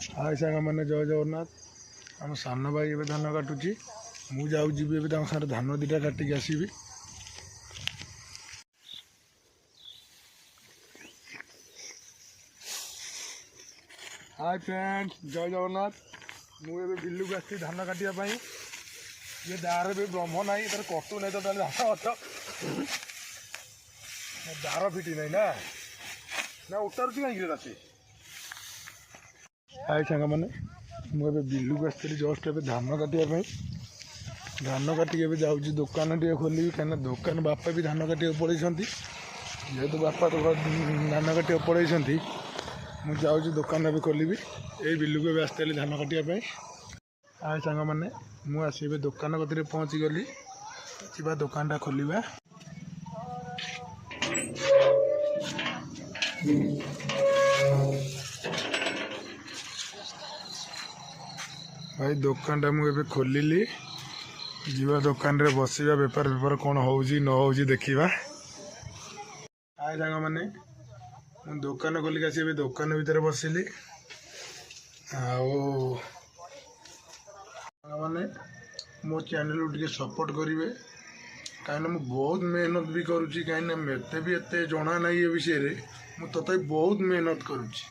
हाय सांग मैंने जय जगन्नाथ। आम सान भाई ए धान काटुची मुझे सारे धान दीटा काटिक आसबि। हाय फ्रेंड जय जगन्नाथ। मुझे बिलू को आसी धान काटापी ये दार भी ब्रह्म ना तर कटु ना तो धान गच दार फिटी ना ना उतारुची कहीं राति। हाय सांग मैंने मुझे बिलू को आसती जस्ट ए धान काटापी धान काटिक जाऊँ दुकान टे खोलि कहीं दुकान बापा भी धान काट पड़े जेहेतु बापा तो धान काट पड़े मुझे दुकान भी खोलि ये बिलू को आसती धान काटापी। हाय सांग मैंने मुझे दुकान कति पहुँची गली जा दुकानटा खोलिबा। भाई दुकानटा मुझे खोलिली जीवा दुकान रे बसिया बेपार बेपार कौन हो न हो देखा। हाय सांग मैंने दुकान खोलिक आसी दुकान भितर बसिली मैंने मो चैनल टे सपोर्ट करेंगे कहीं मुझे बहुत मेहनत भी करुँची कहीं मत भी एत जना ना ये विषय मुझे बहुत मेहनत करुँची।